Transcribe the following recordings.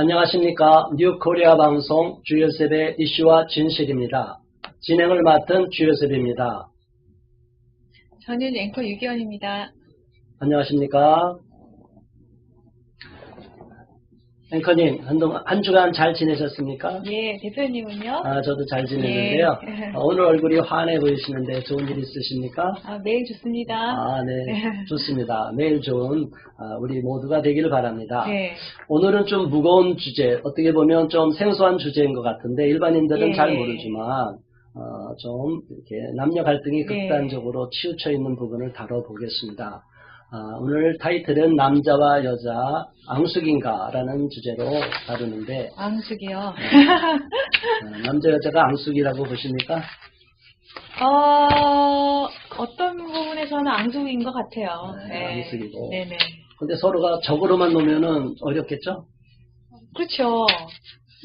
안녕하십니까. 뉴코리아 방송 주요셉의 이슈와 진실입니다. 진행을 맡은 주요셉입니다. 저는 앵커 유기현입니다. 안녕하십니까. 앵커님, 한 주간 잘 지내셨습니까? 예, 대표님은요? 저도 잘 지내는데요. 예. 오늘 얼굴이 환해 보이시는데 좋은 일 있으십니까? 매일 좋습니다. 네, 좋습니다. 매일 좋은 우리 모두가 되기를 바랍니다. 네. 오늘은 좀 무거운 주제, 어떻게 보면 좀 생소한 주제인 것 같은데 일반인들은 예. 잘 모르지만 좀 이렇게 남녀 갈등이 네. 극단적으로 치우쳐 있는 부분을 다뤄보겠습니다. 오늘 타이틀은 남자와 여자 앙숙인가라는 주제로 다루는데 앙숙이요? 남자 여자가 앙숙이라고 보십니까? 어떤 부분에서는 앙숙인 것 같아요. 네, 앙숙이고. 네네. 근데 서로가 적으로만 놓으면은 어렵겠죠? 그렇죠.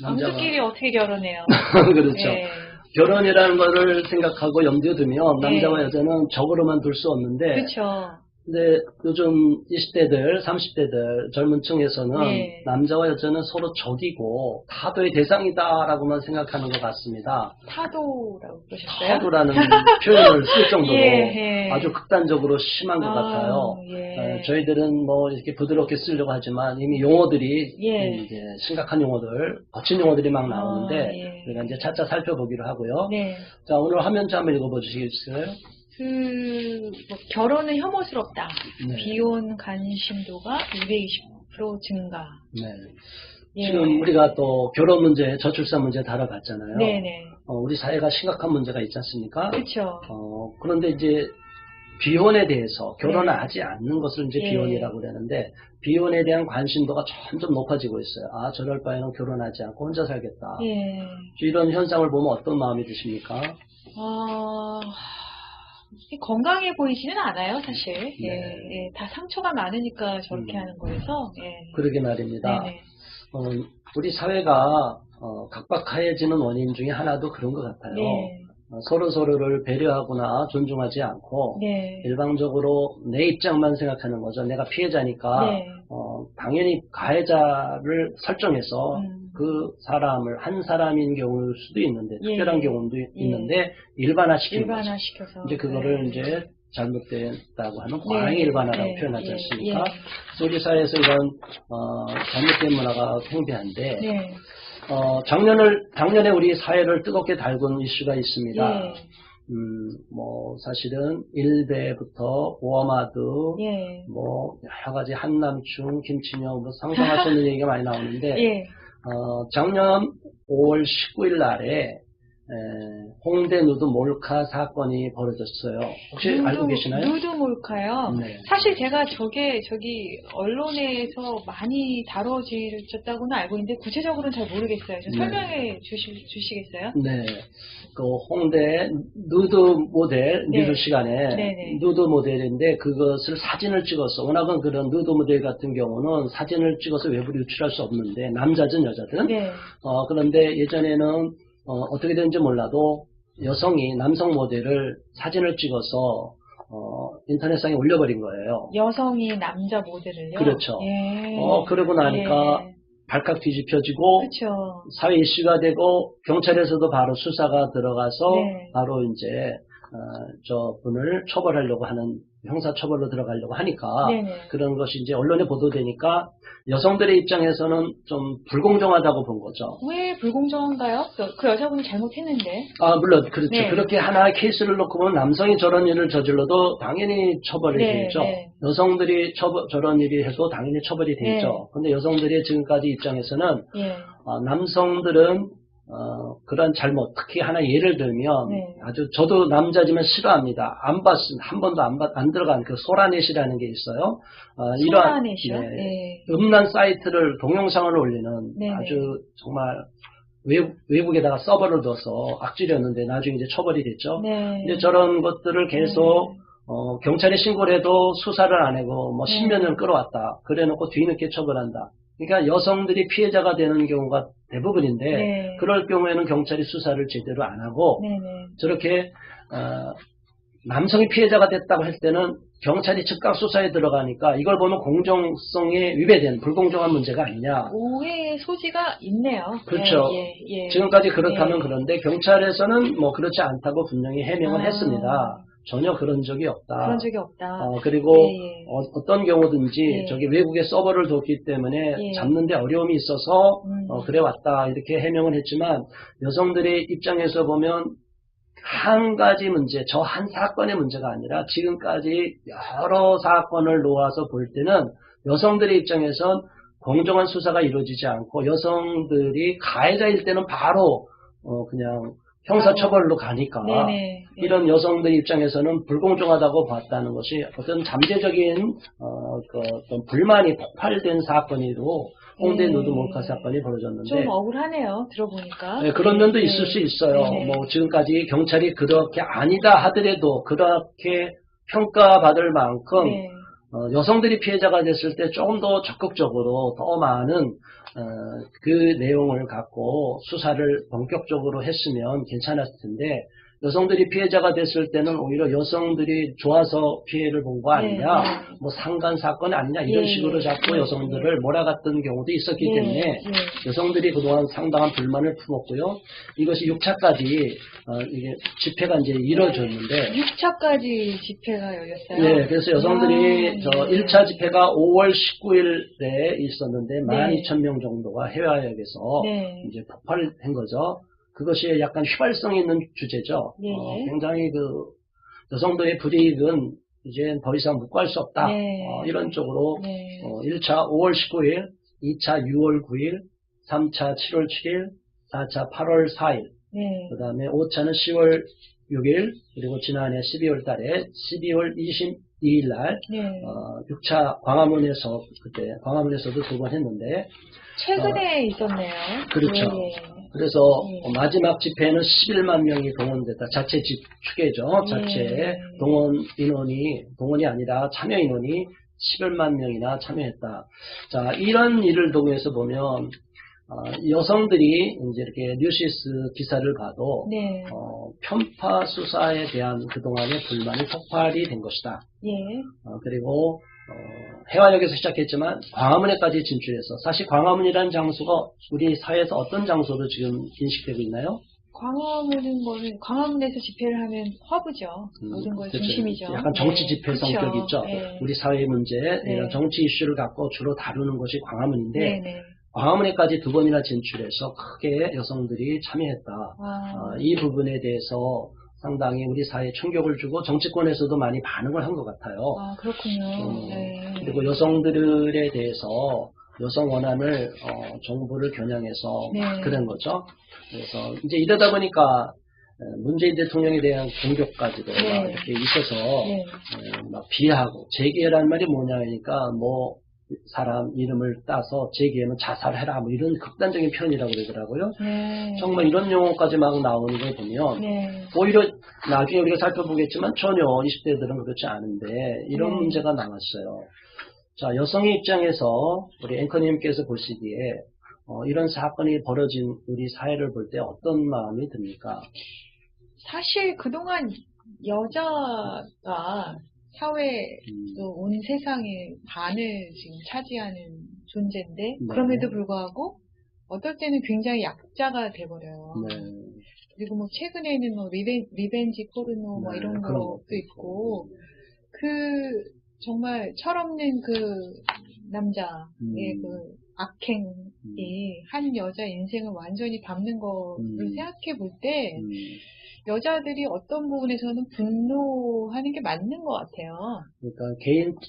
남자가. 앙숙끼리 어떻게 결혼해요? 그렇죠. 네. 결혼이라는 거를 생각하고 염두에 두면 네. 남자와 여자는 적으로만 둘 수 없는데 그렇죠. 근데 요즘 20대들, 30대들 젊은 층에서는 네. 남자와 여자는 서로 적이고 타도의 대상이다라고만 생각하는 것 같습니다. 타도라고 그러셨어요? 타도라는 표현을 쓸 정도로 예. 아주 극단적으로 심한 것 같아요. 예. 저희들은 뭐 이렇게 부드럽게 쓰려고 하지만 이미 용어들이 예. 이제 심각한 용어들, 거친 용어들이 막 나오는데 예. 우리가 이제 차차 살펴보기로 하고요. 네. 자, 오늘 화면지 한번 읽어보시겠어요? 뭐 결혼은 혐오스럽다. 네. 비혼 관심도가 220% 증가. 네. 예. 지금 우리가 또 결혼 문제, 저출산 문제 다뤄봤잖아요. 네네. 우리 사회가 심각한 문제가 있지 않습니까? 그렇죠. 그런데 이제 비혼에 대해서 결혼을 네. 하지 않는 것을 이제 예. 비혼이라고 그러는데 비혼에 대한 관심도가 점점 높아지고 있어요. 저럴 바에는 결혼하지 않고 혼자 살겠다. 예. 이런 현상을 보면 어떤 마음이 드십니까? 건강해 보이지는 않아요, 사실. 네. 예. 다 상처가 많으니까 저렇게 하는 거여서. 예. 그러게 말입니다. 네네. 우리 사회가 각박해지는 원인 중에 하나도 그런 것 같아요. 네. 서로를 배려하거나 존중하지 않고 네. 일방적으로 내 입장만 생각하는 거죠. 내가 피해자니까 네. 당연히 가해자를 설정해서 그 사람을 한 사람인 경우일 수도 있는데 예. 특별한 경우도 예. 있는데 일반화시키는 거죠. 일반화시켜서. 이제 그거를 네. 이제 잘못됐다고 하는 광의 네. 일반화라고 네. 표현하지 예. 않습니까? 그래서 우리 사회에서 이런 잘못된 문화가 팽배한데 네. 작년에 우리 사회를 뜨겁게 달군 이슈가 있습니다. 예. 사실은 일베부터 오아마드, 예. 여러 가지 한남충, 김치녀, 상상할 수 없는 얘기가 많이 나오는데, 예. 작년 5월 19일 날에, 홍대 누드 몰카 사건이 벌어졌어요. 혹시 알고 계시나요? 누드 몰카요? 네. 사실 제가 저기 언론에서 많이 다뤄졌다고는 알고 있는데 구체적으로는 잘 모르겠어요. 좀 네. 설명해 주시겠어요? 네. 그 홍대 누드 모델 네. 뉴스 시간에 네네. 누드 모델인데 그것을 사진을 찍어서 워낙은 그런 누드 모델 같은 경우는 사진을 찍어서 외부로 유출할 수 없는데 남자든 여자든 네. 그런데 예전에는 어떻게 되는지 몰라도 여성이 남성 모델을 사진을 찍어서 인터넷상에 올려버린 거예요. 여성이 남자 모델을요? 그렇죠. 예. 그러고 나니까 예. 발칵 뒤집혀지고 그렇죠. 사회 이슈가 되고 경찰에서도 바로 수사가 들어가서 네. 바로 이제 저분을 처벌하려고 하는 형사처벌로 들어가려고 하니까 네네. 그런 것이 이제 언론에 보도되니까 여성들의 입장에서는 좀 불공정하다고 본 거죠. 왜 불공정한가요? 그 여자분이 잘못했는데. 물론 그렇죠. 네. 그렇게 하나의 케이스를 놓고 보면 남성이 저런 일을 저질러도 당연히 처벌이 네, 되죠. 네. 여성들이 저런 일이 해도 당연히 처벌이 네. 되죠. 근데 여성들의 지금까지 입장에서는 예. 남성들은 그런 잘못, 특히 하나 예를 들면 네. 저도 남자지만 싫어합니다. 한 번도 안 들어간 그 소라넷이라는 게 있어요. 소라넷이요? 네, 네. 음란 사이트를 동영상을 올리는 네네. 아주 정말 외국에다가 서버를 둬서 악질이었는데 나중에 이제 처벌이 됐죠. 네. 근데 저런 것들을 계속 경찰에 신고를 해도 수사를 안 하고 네. 10몇 년을 끌어왔다. 그래놓고 뒤늦게 처벌한다. 그러니까 여성들이 피해자가 되는 경우가 대부분인데 네. 그럴 경우에는 경찰이 수사를 제대로 안 하고 네네. 저렇게 남성이 피해자가 됐다고 할 때는 경찰이 즉각 수사에 들어가니까 이걸 보면 공정성에 위배된 불공정한 문제가 아니냐. 오해의 소지가 있네요. 그렇죠. 예. 지금까지 그렇다면 예. 그런데 경찰에서는 뭐 그렇지 않다고 분명히 해명을 아. 했습니다. 전혀 그런 적이 없다. 그런 적이 없다. 그리고 예. 어떤 경우든지 예. 저기 외국에 서버를 뒀기 때문에 예. 잡는데 어려움이 있어서 그래 음. 왔다 이렇게 해명을 했지만 여성들의 입장에서 보면 한 가지 문제, 저 한 사건의 문제가 아니라 지금까지 여러 사건을 놓아서 볼 때는 여성들의 입장에선 공정한 수사가 이루어지지 않고 여성들이 가해자일 때는 바로 그냥 형사처벌로 가니까 네네. 이런 여성들 입장에서는 불공정하다고 봤다는 것이 어떤 잠재적인 어떤 불만이 폭발된 사건이고 홍대 누드 몰카 사건이 벌어졌는데 좀 억울하네요. 들어보니까. 네, 그런 면도 있을 수 있어요. 네네. 뭐 지금까지 경찰이 그렇게 아니다 하더라도 그렇게 평가받을 만큼 네. 여성들이 피해자가 됐을 때 조금 더 적극적으로 더 많은 그 내용을 갖고 수사를 본격적으로 했으면 괜찮았을 텐데 여성들이 피해자가 됐을 때는 오히려 여성들이 좋아서 피해를 본 거 아니냐, 뭐 상간 사건 아니냐 이런 식으로 자꾸 여성들을 몰아갔던 경우도 있었기 때문에 여성들이 그동안 상당한 불만을 품었고요. 이것이 6차까지 이게 집회가 이제 이뤄졌는데 6차까지 집회가 열렸어요. 네, 그래서 여성들이 저 1차 집회가 5월 19일에 있었는데 12,000명 정도가 해외역에서 이제 폭발한 거죠. 그것이 약간 휘발성 있는 주제죠. 굉장히 그 여성들의 불이익은 이제 더 이상 묵과할 수 없다. 이런 쪽으로 1차 5월 19일, 2차 6월 9일, 3차 7월 7일, 4차 8월 4일, 그 다음에 5차는 10월 6일, 그리고 지난해 12월 달에 12월 22일 날 6차 광화문에서 그때 광화문에서도 2번 했는데 최근에 있었네요. 그렇죠. 그래서 마지막 집회는 11만 명이 동원됐다. 자체 축에죠. 자체 동원 인원이 동원이 아니라 참여 인원이 11만 명이나 참여했다. 자, 이런 일을 통해서 보면 여성들이 이제 이렇게 뉴시스 기사를 봐도 편파 수사에 대한 그동안의 불만이 폭발이 된 것이다. 그리고 해화역에서 시작했지만 광화문에까지 진출해서 사실 광화문이라는 장소가 우리 사회에서 어떤 장소로 지금 인식되고 있나요? 광화문에서 집회를 하면 허브죠. 모든 걸 그렇죠. 중심이죠. 약간 정치 집회 성격이 있죠. 우리 사회 문제, 이런 정치 이슈를 갖고 주로 다루는 것이 광화문인데 광화문에까지 2번이나 진출해서 크게 여성들이 참여했다. 이 부분에 대해서 상당히 우리 사회에 충격을 주고 정치권에서도 많이 반응을 한 것 같아요. 그렇군요. 그리고 여성들에 대해서 여성 원한을 정부를 겨냥해서 그런 거죠. 그래서 이제 이러다 보니까 문재인 대통령에 대한 공격까지도 막 이렇게 있어서 막 비하하고 재계라는 말이 뭐냐니까 뭐 사람 이름을 따서 재기에는 자살해라 뭐 이런 극단적인 표현이라고 그러더라고요. 정말 이런 용어까지 막 나오는 걸 보면 오히려 나중에 우리가 살펴보겠지만 전혀 20대들은 그렇지 않은데 이런 문제가 나왔어요. 자, 여성의 입장에서 우리 앵커님께서 보시기에 이런 사건이 벌어진 우리 사회를 볼 때 어떤 마음이 듭니까? 사실 그동안 여자가 사회 또 온 세상의 반을 지금 차지하는 존재인데 그럼에도 불구하고 어떨 때는 굉장히 약자가 돼버려요. 그리고 뭐 최근에는 뭐 리벤지 포르노 뭐 이런 것도 있고 그 정말 철없는 그 남자의 그 악행이 한 여자 인생을 완전히 밟는 거를 생각해 볼 때 여자들이 어떤 부분에서는 분노하는 게 맞는 것 같아요. 그러니까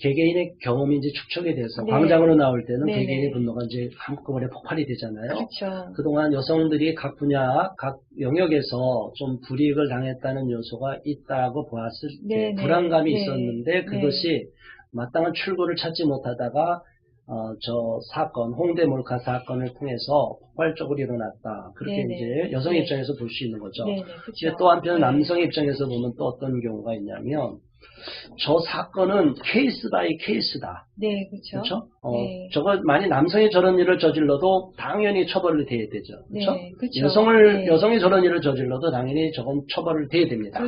개개인의 경험이 이제 축적이 돼서 광장으로 나올 때는 개개인의 분노가 이제 한꺼번에 폭발이 되잖아요. 그렇죠. 그동안 여성들이 각 분야, 각 영역에서 좀 불이익을 당했다는 요소가 있다고 보았을 때 불안감이 있었는데 그것이 마땅한 출구를 찾지 못하다가 저 사건, 홍대 몰카 사건을 통해서 폭발적으로 일어났다. 그렇게 이제 여성 입장에서 볼 수 있는 거죠. 또 한편 남성의 입장에서 보면 또 어떤 경우가 있냐면 저 사건은 케이스 바이 케이스다. 그렇죠? 저거 만약 남성이 저런 일을 저질러도 당연히 처벌을 돼야 되죠. 그렇죠? 여성이 저런 일을 저질러도 당연히 저건 처벌을 돼야 됩니다.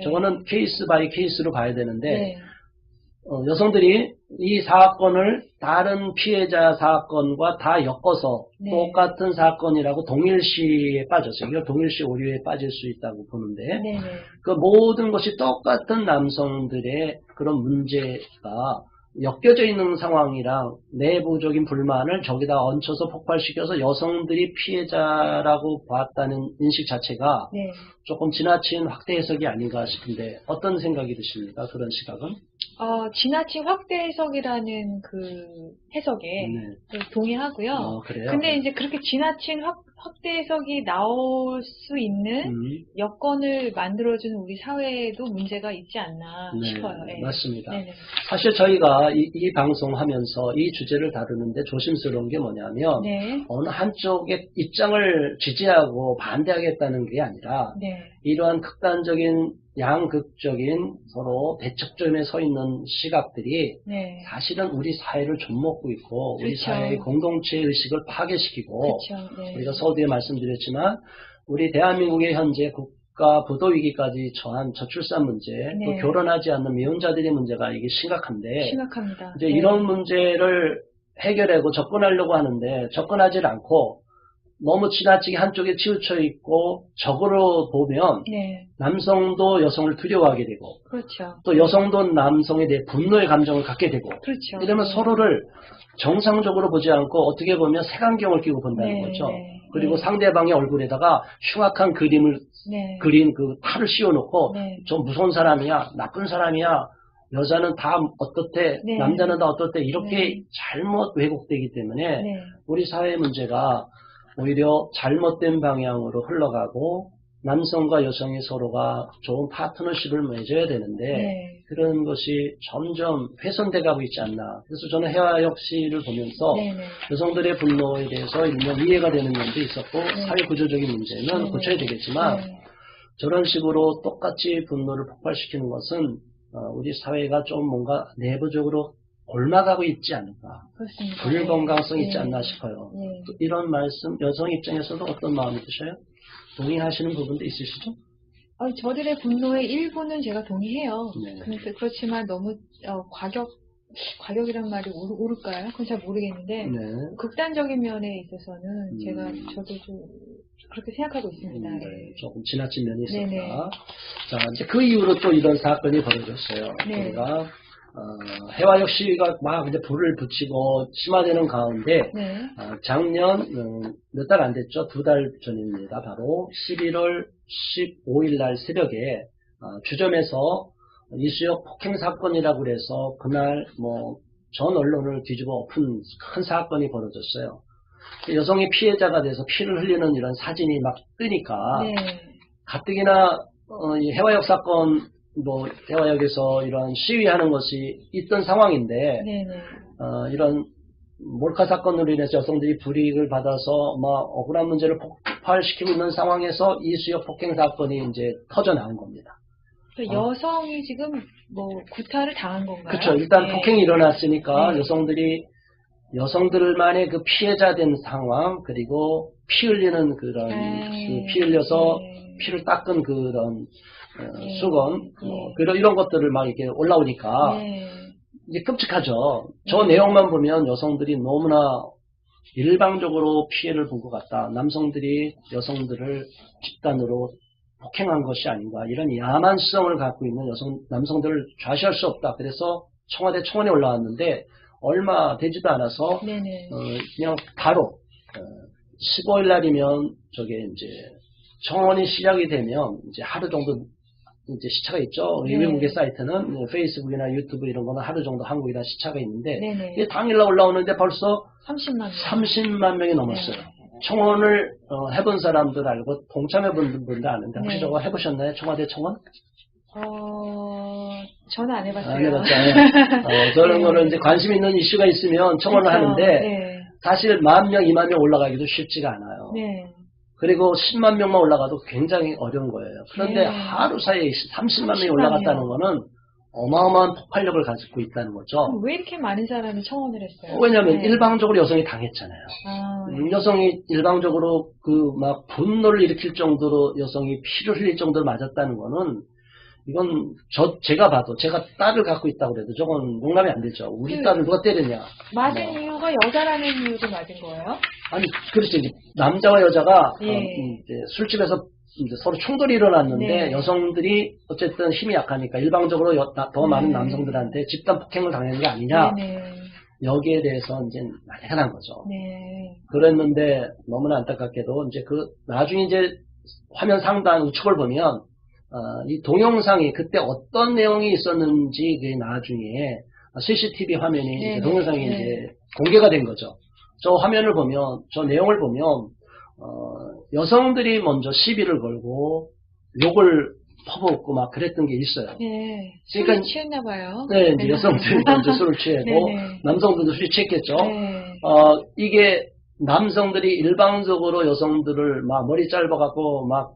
저거는 케이스 바이 케이스로 봐야 되는데 여성들이 이 사건을 다른 피해자 사건과 다 엮어서 네. 똑같은 사건이라고 동일시에 빠졌어요. 이걸 동일시 오류에 빠질 수 있다고 보는데 네네. 그 모든 것이 똑같은 남성들의 그런 문제가 엮여져 있는 상황이랑 내부적인 불만을 저기다 얹혀서 폭발시켜서 여성들이 피해자라고 봤다는 인식 자체가 네. 조금 지나친 확대 해석이 아닌가 싶은데 어떤 생각이 드십니까? 그런 시각은? 지나친 확대 해석이라는 그 해석에 네. 동의하고요. 그래요? 근데 이제 그렇게 지나친 확대 해석이 나올 수 있는 여건을 만들어주는 우리 사회에도 문제가 있지 않나 네, 싶어요. 네. 맞습니다. 네네. 사실 저희가 이 방송하면서 이 주제를 다루는데 조심스러운 게 뭐냐면 네. 어느 한쪽의 입장을 지지하고 반대하겠다는 게 아니라 네. 이러한 극단적인 양극적인 서로 대척점에 서 있는 시각들이 네. 사실은 우리 사회를 좀먹고 있고 우리 그렇죠. 사회의 공동체 의식을 파괴시키고 그렇죠. 네. 우리가 서두에 말씀드렸지만 우리 대한민국의 현재 국가 부도 위기까지 처한 저출산 문제, 네. 또 결혼하지 않는 미혼자들의 문제가 이게 심각한데 심각합니다. 이제 네. 이런 문제를 해결하고 접근하려고 하는데 접근하지 않고 너무 지나치게 한쪽에 치우쳐 있고 적으로 보면 네. 남성도 여성을 두려워하게 되고 그렇죠. 또 여성도 남성에 대해 분노의 감정을 갖게 되고 그렇죠. 이러면 네. 서로를 정상적으로 보지 않고 어떻게 보면 색안경을 끼고 본다는 네. 거죠. 네. 그리고 네. 상대방의 얼굴에다가 흉악한 그림을 네. 그린 그 탈을 씌워놓고 네. 저 무서운 사람이야, 나쁜 사람이야, 여자는 다 어떻대, 네. 남자는 다 어떻대 이렇게 네. 잘못 왜곡되기 때문에 네. 우리 사회 문제가 오히려 잘못된 방향으로 흘러가고 남성과 여성이 서로가 좋은 파트너십을 맺어야 되는데 네. 그런 것이 점점 훼손돼 가고 있지 않나. 그래서 저는 해화역 시를 보면서 네. 네. 여성들의 분노에 대해서 일면 이해가 되는 면도 있었고 네. 사회 구조적인 문제는 네. 고쳐야 되겠지만 네. 저런 식으로 똑같이 분노를 폭발시키는 것은 우리 사회가 좀 뭔가 내부적으로 옮아가고 있지 않을까. 그렇습니다. 불건강성이 네. 있지 않나 싶어요. 네. 이런 말씀 여성 입장에서도 어떤 마음이 드셔요? 동의하시는 부분도 있으시죠? 저들의 분노의 일부는 제가 동의해요. 네. 그렇지만 너무 과격이란 말이 옳을까요? 그건 잘 모르겠는데 네. 극단적인 면에 있어서는 저도 좀 그렇게 생각하고 있습니다. 네. 조금 지나친 면이 있었다. 네네. 자, 이제 그 이후로 또 이런 사건이 벌어졌어요. 네. 우리가 해화역 시위가 막 이제 불을 붙이고 심화되는 가운데 네. 작년 몇 달 안 됐죠. 2달 전입니다. 바로 11월 15일 날 새벽에 주점에서 이수역 폭행 사건이라고 그래서 그날 전 언론을 뒤집어 엎은 큰 사건이 벌어졌어요. 여성이 피해자가 돼서 피를 흘리는 이런 사진이 막 뜨니까 네. 가뜩이나 이 해화역 사건 해화역에서 이런 시위하는 것이 있던 상황인데 네네. 이런 몰카 사건으로 인해서 여성들이 불이익을 받아서 억울한 문제를 폭발시키고 있는 상황에서 이수역 폭행 사건이 이제 터져 나온 겁니다. 여성이 지금 구타를 당한 건가요? 그렇죠. 일단 네. 폭행이 일어났으니까 네. 여성들만의 그 피해자된 상황 그리고 피 흘리는 그런 피 흘려서 네. 피를 닦은 그런 네. 수건 네. 이런 것들을 막 이렇게 올라오니까 네. 이제 끔찍하죠. 저 내용만 보면 여성들이 너무나 일방적으로 피해를 본 것 같다. 남성들이 여성들을 집단으로 폭행한 것이 아닌가. 이런 야만성을 갖고 있는 남성들을 좌시할 수 없다. 그래서 청와대 청원에 올라왔는데 얼마 되지도 않아서 네네. 그냥 바로 15일 날이면 저게 이제 청원이 시작이 되면 이제 하루 정도 이제 시차가 있죠. 네. 외국의 사이트는 페이스북이나 유튜브 이런 거는 하루 정도 한국이랑 시차가 있는데 네네. 이게 당일날 올라오는데 벌써 30만 명이 넘었어요. 네. 청원을 해본 사람들 알고 동참해본 분들 아는데 혹시 네. 저거 해보셨나요? 청와대 청원? 저는 안 해봤어요. 안 해봤잖아요. 저런 네. 거를 이제 관심 있는 이슈가 있으면 청원을 그렇죠. 하는데 네. 사실 10,000명, 20,000명 올라가기도 쉽지가 않아요. 네. 그리고 10만 명만 올라가도 굉장히 어려운 거예요. 그런데 네. 하루 사이에 30만 명이 올라갔다는 거는 어마어마한 폭발력을 가지고 있다는 거죠. 그럼 왜 이렇게 많은 사람이 청원을 했어요? 왜냐하면 네. 일방적으로 여성이 당했잖아요. 네. 여성이 일방적으로 분노를 일으킬 정도로 여성이 피를 흘릴 정도로 맞았다는 거는 이건 제가 봐도 제가 딸을 갖고 있다고 그래도 저건 용납이 안 되죠. 우리 딸을 누가 때리냐. 맞은 뭐. 이유가 여자라는 이유로 맞은 거예요? 아니 그렇죠. 이제 남자와 여자가 예. 이제 술집에서 이제 서로 충돌이 일어났는데 네. 여성들이 어쨌든 힘이 약하니까 일방적으로 더 많은 남성들한테 집단 폭행을 당하는 게 아니냐. 네네. 여기에 대해서 이제 난리가 난 거죠. 네. 그랬는데 너무나 안타깝게도 이제 나중에 이제 화면 상단 우측을 보면 이 동영상이 그때 어떤 내용이 있었는지 그 나중에 CCTV 화면이 이제 동영상이 이제 공개가 된 거죠. 저 화면을 보면 저 내용을 보면 여성들이 먼저 시비를 걸고 욕을 퍼붓고 막 그랬던 게 있어요. 네. 그러니까 술이 취했나 봐요. 네, 이제 여성들이 먼저 술을 취하고 남성들도 술이 취했겠죠. 네. 이게 남성들이 일방적으로 여성들을 막 머리 짧아갖고 막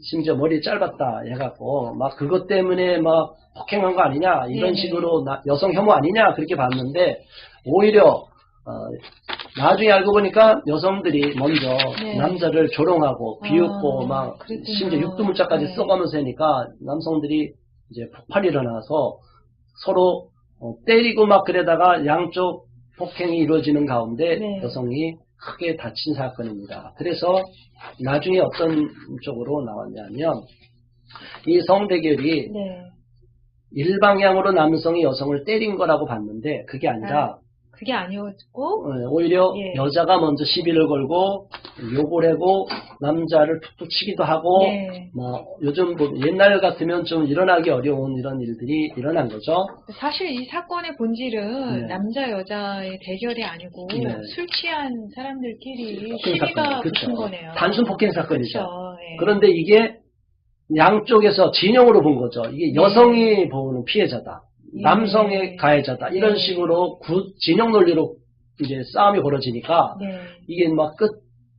심지어 머리 짧았다 해갖고 막 그것 때문에 막 폭행한 거 아니냐 이런 식으로 여성 혐오 아니냐 그렇게 봤는데 오히려 나중에 알고 보니까 여성들이 먼저 남자를 조롱하고 비웃고 막 그랬군요. 심지어 육두문자까지 써가면서 하니까 남성들이 이제 폭발이 일어나서 서로 때리고 막 그러다가 양쪽 폭행이 이루어지는 가운데 여성이 크게 다친 사건입니다. 그래서 나중에 어떤 쪽으로 나왔냐면 이 성대결이 일방향으로 남성이 여성을 때린 거라고 봤는데 그게 아니라 그게 아니었고 오히려 여자가 먼저 시비를 걸고 욕을 하고 남자를 툭툭 치기도 하고 뭐 요즘 뭐 옛날 같으면 좀 일어나기 어려운 이런 일들이 일어난 거죠. 사실 이 사건의 본질은 남자 여자의 대결이 아니고 술 취한 사람들끼리 시비가 붙은 거네요. 단순 폭행 사건이죠. 그렇죠. 그런데 이게 양쪽에서 진영으로 본 거죠. 이게 여성이 보는 피해자다. 남성의 가해자다. 이런 식으로 진영 논리로 이제 싸움이 벌어지니까 이게 막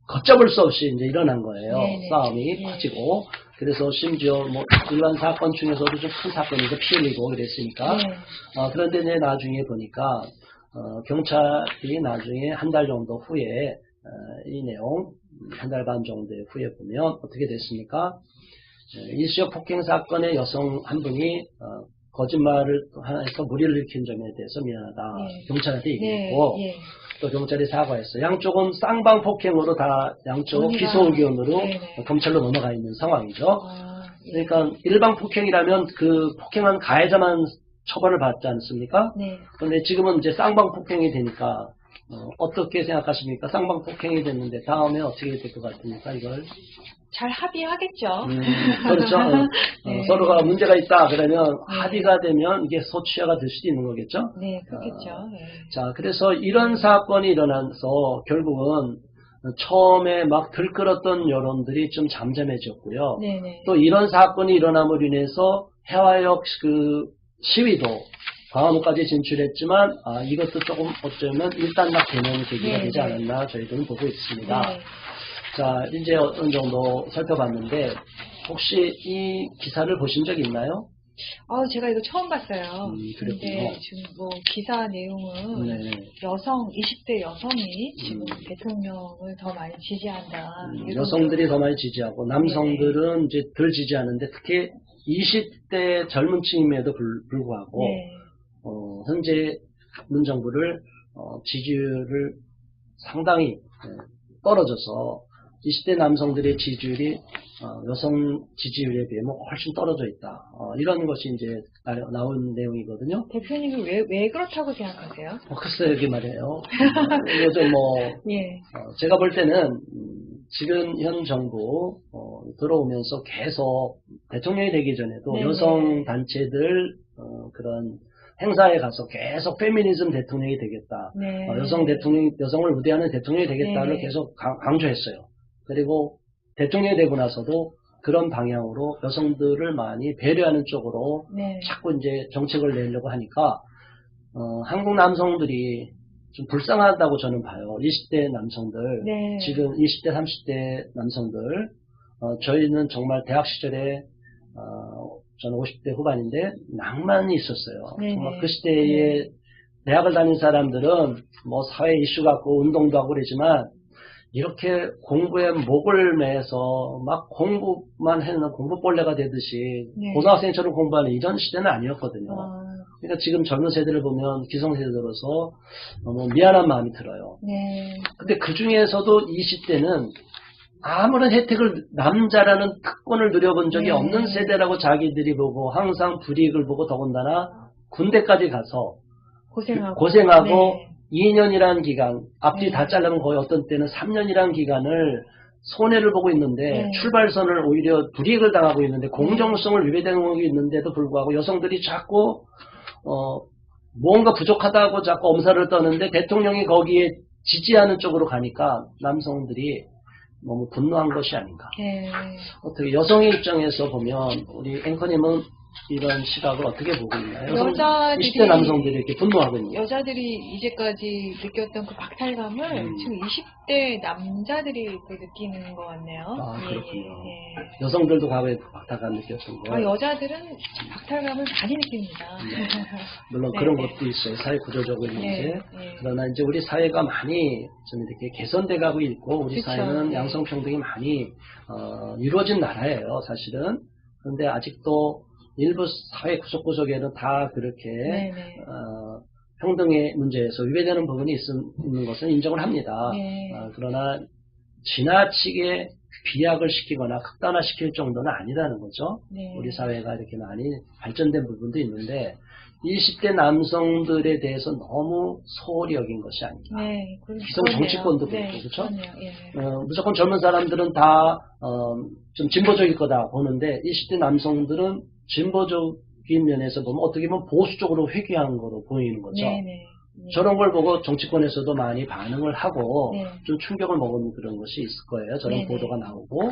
걷잡을 수 없이 이제 일어난 거예요. 싸움이 커지고. 그래서 심지어 뭐 일반 사건 중에서도 좀 큰 사건에서 피 흘리고 그랬으니까. 그런데 이제 나중에 보니까 경찰이 나중에 한 달 정도 후에 이 내용 한 달 반 정도 후에 보면 어떻게 됐습니까? 일시적 폭행 사건의 여성 한 분이 거짓말을 해서 무리를 일으킨 점에 대해서 미안하다. 경찰한테 얘기했고 또 경찰이 사과했어요. 양쪽은 쌍방 폭행으로 다 양쪽 기소 의견으로 검찰로 넘어가 있는 상황이죠. 그러니까 일방 폭행이라면 그 폭행한 가해자만 처벌을 받지 않습니까? 그런데 지금은 이제 쌍방 폭행이 되니까 어떻게 생각하십니까? 쌍방 폭행이 됐는데 다음에 어떻게 될 것 같습니까? 이걸 잘 합의하겠죠. 그렇죠. 서로가 문제가 있다 그러면 합의가 되면 이게 소취하가 될 수도 있는 거겠죠. 네, 그렇겠죠. 자, 그래서 이런 사건이 일어나서 결국은 처음에 막 들끓었던 여론들이 좀 잠잠해졌고요. 또 이런 사건이 일어남으로 인해서 해화역 그 시위도 광화문까지 진출했지만 이것도 조금 어쩌면 일단락 개념이 계기가 되지 않았나 저희들은 보고 있습니다. 자, 이제 어느 정도 살펴봤는데 혹시 이 기사를 보신 적 있나요? 제가 이거 처음 봤어요. 그랬군요. 지금 뭐 기사 내용은 여성 20대 여성이 지금 대통령을 더 많이 지지한다. 여성들이 더 많이 지지하고 남성들은 이제 덜 지지하는데 특히 20대 젊은 층임에도 불구하고 현재 문정부를 지지율을 상당히 떨어져서 20대 남성들의 지지율이 여성 지지율에 비하면 훨씬 떨어져 있다. 이런 것이 이제 나온 내용이거든요. 대표님은 왜 그렇다고 생각하세요? 글쎄요, 이게 말이에요. 요즘 제가 볼 때는 지금 현 정부 들어오면서 계속 대통령이 되기 전에도 여성 단체들 그런 행사에 가서 계속 페미니즘 대통령이 되겠다. 여성을 우대하는 대통령이 되겠다를 계속 강조했어요. 그리고 대통령이 되고 나서도 그런 방향으로 여성들을 많이 배려하는 쪽으로 자꾸 이제 정책을 내려고 하니까 한국 남성들이 좀 불쌍하다고 저는 봐요. 20대 남성들, 지금 20대, 30대 남성들, 저희는 정말 대학 시절에 저는 50대 후반인데 낭만이 있었어요. 정말 그 시대에 대학을 다닌 사람들은 뭐 사회 이슈 갖고 운동도 하고 그러지만 이렇게 공부에 목을 매서 막 공부만 해는 공부벌레가 되듯이 네. 고등학생처럼 공부하는 이런 시대는 아니었거든요. 아, 그러니까 지금 젊은 세대를 보면 기성세대로서 너무 미안한 마음이 들어요. 네. 근데 그 중에서도 20대는 아무런 혜택을 남자라는 특권을 누려본 적이 네. 없는 세대라고 자기들이 보고 항상 불이익을 보고 더군다나 군대까지 가서 고생하고 네. 2년이라는 기간, 앞뒤 네. 다 잘라면 거의 어떤 때는 3년이라는 기간을 손해를 보고 있는데 네. 출발선을 오히려 불이익을 당하고 있는데 공정성을 위배되는 게 있는데도 불구하고 여성들이 자꾸 뭔가 부족하다고 자꾸 엄살을 떠는데 대통령이 거기에 지지하는 쪽으로 가니까 남성들이 너무 분노한 것이 아닌가. 네. 어떻게 여성의 입장에서 보면 우리 앵커님은 이런 시각을 어떻게 보고 있나요? 20대 남성들이 이렇게 분노하고 있는 여자들이 이제까지 느꼈던 그 박탈감을 지금 20대 남자들이 또 느끼는 것 같네요. 아, 그렇군요. 예. 여성들도 과거에 박탈감 느꼈던 거예요? 여자들은 박탈감을 많이 느낍니다. 네. 물론 네. 그런 것도 있어요. 사회 구조적인 문제. 네. 그러나 이제 우리 사회가 많이 좀 이렇게 개선돼 가고 있고 우리 그쵸. 사회는 네. 양성평등이 많이 이루어진 나라예요. 사실은. 그런데 아직도 일부 사회 구석구석에는 다 그렇게 네네. 평등의 문제에서 위배되는 부분이 있는 것은 인정을 합니다. 네. 그러나 지나치게 비약을 시키거나 극단화시킬 정도는 아니라는 거죠. 네. 우리 사회가 이렇게 많이 발전된 부분도 있는데 20대 남성들에 대해서 너무 소홀히 여긴 것이 아닌가. 네. 기성 정치권도 그렇고, 네. 그렇죠? 예. 무조건 젊은 사람들은 다 좀 진보적일 거다 보는데 20대 남성들은 진보적인 면에서 보면 어떻게 보면 보수적으로 회귀한 거로 보이는 거죠. 네네. 저런 걸 보고 정치권에서도 많이 반응을 하고 네. 좀 충격을 먹은 그런 것이 있을 거예요. 저런 네네. 보도가 나오고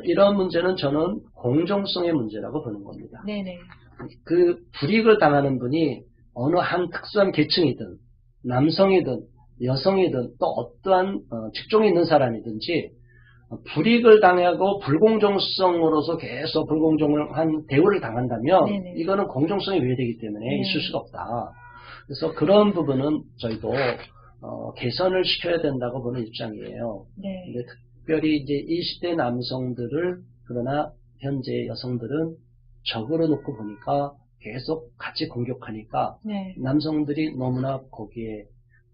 이런 문제는 저는 공정성의 문제라고 보는 겁니다. 네네. 그 불이익을 당하는 분이 어느 한 특수한 계층이든 남성이든 여성이든 또 어떠한 직종에 있는 사람이든지 불이익을 당하고 불공정성으로서 계속 불공정한 대우를 당한다면 네네. 이거는 공정성이 위배되기 때문에 네. 있을 수가 없다. 그래서 그런 부분은 저희도 개선을 시켜야 된다고 보는 입장이에요. 네. 근데 특별히 이제 20대 남성들을 그러나 현재 여성들은 적으로 놓고 보니까 계속 같이 공격하니까 네. 남성들이 너무나 거기에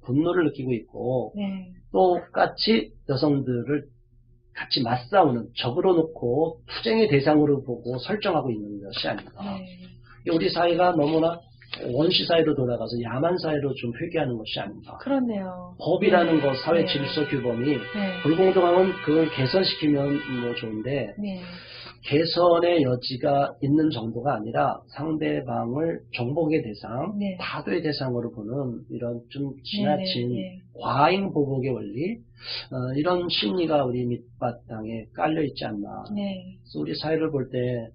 분노를 느끼고 있고 네. 똑같이 여성들을 같이 맞싸우는 적으로 놓고 투쟁의 대상으로 보고 설정하고 있는 것이 아닌가. 네. 우리 사회가 너무나 원시 사회로 돌아가서 야만 사회로 좀 회귀하는 것이 아닌가. 그렇네요. 법이라는 네. 것, 사회 네. 질서 규범이 네. 불공정하면 그걸 개선시키면 뭐 좋은데 네. 개선의 여지가 있는 정도가 아니라 상대방을 정복의 대상, 네. 타도의 대상으로 보는 이런 좀 지나친 네. 과잉 보복의 원리, 이런 심리가 우리 밑바탕에 깔려 있지 않나. 네. 그래서 우리 사회를 볼 때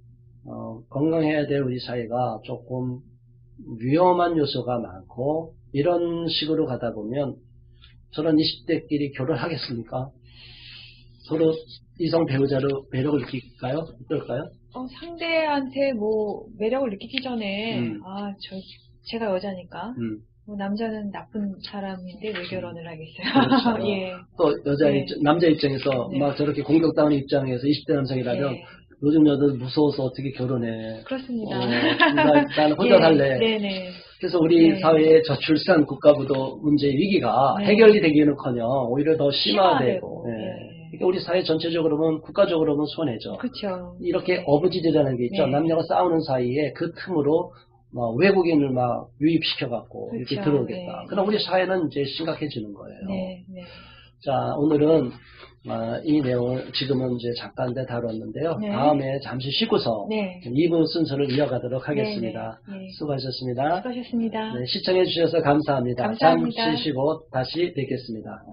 건강해야 될 우리 사회가 조금 위험한 요소가 많고 이런 식으로 가다 보면 저런 20대끼리 결혼하겠습니까? 서로 이성 배우자로 매력을 느낄까요? 어떨까요? 상대한테 뭐 매력을 느끼기 전에 제가 여자니까 뭐 남자는 나쁜 사람인데 왜 결혼을 하겠어요? 그렇죠. 예. 또 네. 남자 입장에서 네. 막 저렇게 공격당하는 입장에서 20대 남성이라면 네. 요즘 여자들 무서워서 어떻게 결혼해? 그렇습니다. 나는 혼자 예. 살래. 네네. 그래서 우리 네. 사회의 저출산 국가부도 문제의 위기가 네. 해결이 되기는커녕 오히려 더 심화되고. 네. 그러니까 우리 사회 전체적으로 보면 국가적으로 보면 손해죠. 그렇죠. 이렇게 어부지리라는 게 있죠. 네. 남녀가 싸우는 사이에 그 틈으로 외국인을 막 유입시켜갖고 그렇죠. 이렇게 들어오겠다. 네. 그럼 우리 사회는 이제 심각해지는 거예요. 네. 네. 자, 오늘은 이 내용을 지금은 이제 잠깐 다뤘는데요. 네. 다음에 잠시 쉬고서 네. 2부 순서를 이어가도록 하겠습니다. 네. 네. 수고하셨습니다. 수고하셨습니다. 네, 시청해 주셔서 감사합니다. 감사합니다. 잠시 쉬고 다시 뵙겠습니다.